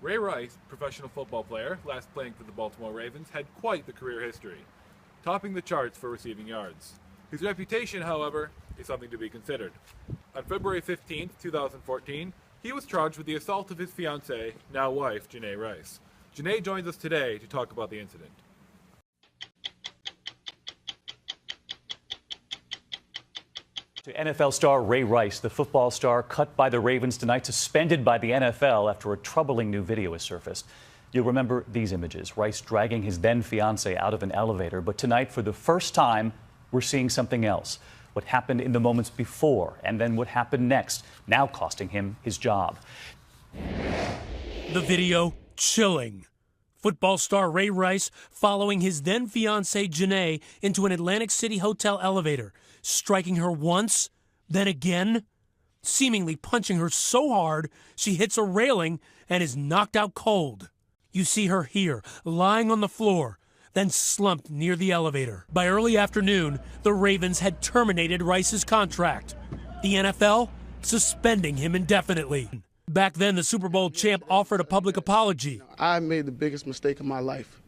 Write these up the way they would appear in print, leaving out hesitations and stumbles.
Ray Rice, professional football player, last playing for the Baltimore Ravens, had quite the career history, topping the charts for receiving yards. His reputation, however, is something to be considered. On February 15, 2014, he was charged with the assault of his fiancée, now wife, Janae Rice. Janae joins us today to talk about the incident. To NFL star Ray Rice, the football star cut by the Ravens tonight, suspended by the NFL after a troubling new video has surfaced. You'll remember these images, Rice dragging his then fiancée out of an elevator. But tonight, for the first time, we're seeing something else. What happened in the moments before, and then what happened next, now costing him his job. The video, chilling. Football star Ray Rice following his then fiancée Janae into an Atlantic City hotel elevator, striking her once, then again, seemingly punching her so hard she hits a railing and is knocked out cold. You see her here, lying on the floor, then slumped near the elevator. By early afternoon, the Ravens had terminated Rice's contract. The NFL suspending him indefinitely. Back then, the Super Bowl champ offered a public apology. I made the biggest mistake of my life.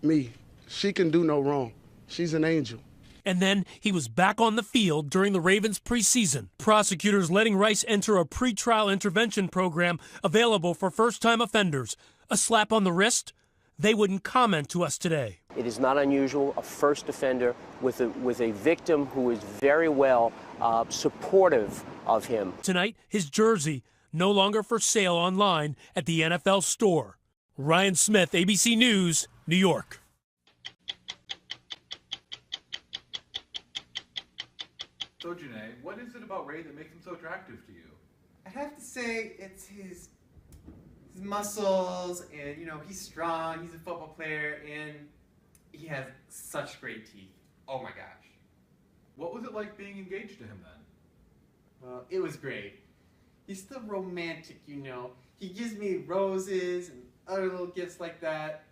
Me. She can do no wrong. She's an angel. And then he was back on the field during the Ravens preseason. Prosecutors letting Rice enter a pretrial intervention program available for first-time offenders. A slap on the wrist? They wouldn't comment to us today. It is not unusual, a first offender with a victim who is very well supportive of him. Tonight, his jersey no longer for sale online at the NFL store. Ryan Smith, ABC News, New York. So Janae, what is it about Ray that makes him so attractive to you? I have to say it's his muscles, and you know, he's strong, he's a football player, and he has such great teeth. Oh my gosh. What was it like being engaged to him then? Well, it was great. He's still romantic, you know. He gives me roses and other little gifts like that.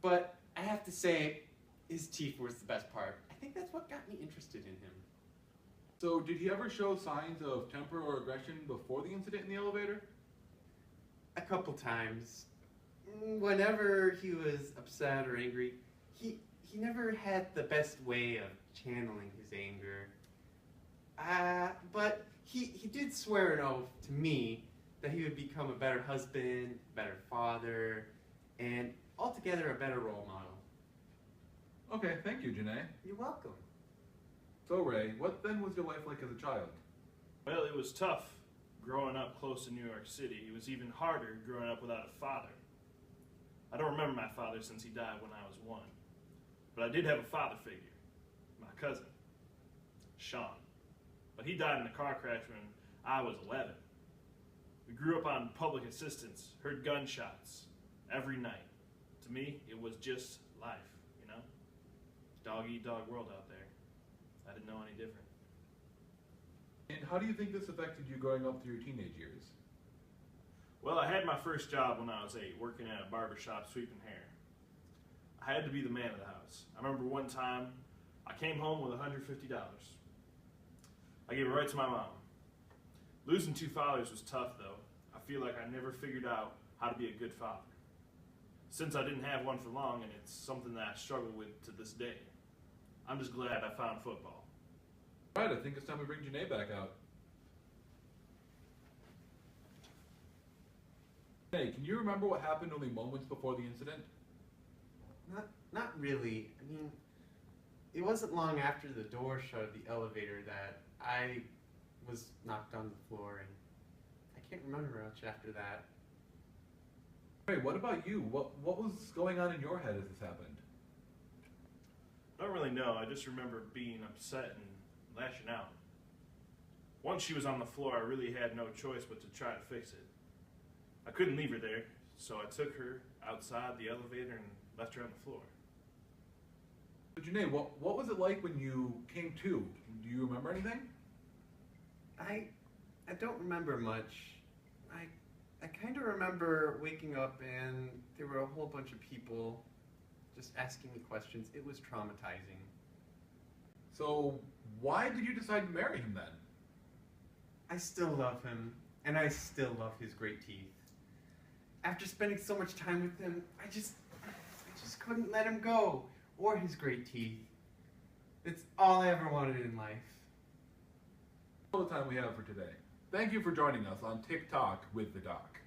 But I have to say, his teeth was the best part. I think that's what got me interested in him. So did he ever show signs of temper or aggression before the incident in the elevator? A couple times. Whenever he was upset or angry, he never had the best way of channeling his anger. But he did swear an oath to me that he would become a better husband, better father, and altogether a better role model. Okay, thank you, Janae. You're welcome. So Ray, what then was your life like as a child? Well, it was tough growing up close to New York City. It was even harder growing up without a father. I don't remember my father since he died when I was 1. But I did have a father figure, my cousin, Sean. But he died in a car crash when I was 11. We grew up on public assistance, heard gunshots every night. To me, it was just life, you know? Dog-eat-dog world out there. I didn't know any different. And how do you think this affected you growing up through your teenage years? Well, I had my first job when I was 8, working at a barber shop sweeping hair. I had to be the man of the house. I remember one time, I came home with $150. I gave it right to my mom. Losing 2 fathers was tough, though. I feel like I never figured out how to be a good father. Since I didn't have one for long, and it's something that I struggle with to this day. I'm just glad I found football. All right, I think it's time we bring Janae back out. Hey, can you remember what happened only moments before the incident? Not really. I mean, it wasn't long after the door shut of the elevator that I was knocked on the floor, and I can't remember much after that. Hey, what about you? What was going on in your head as this happened? I don't really know. I just remember being upset and lashing out. Once she was on the floor, I really had no choice but to try to fix it. I couldn't leave her there, so I took her outside the elevator and left her on the floor. So Janae, what was it like when you came to? Do you remember anything? I don't remember much. I kind of remember waking up and there were a whole bunch of people just asking me questions. It was traumatizing. So why did you decide to marry him then? I still love him, and I still love his great teeth. after spending so much time with him, I just couldn't let him go, or his great teeth. It's all I ever wanted in life. All the time we have for today. Thank you for joining us on TikTok with the Doc.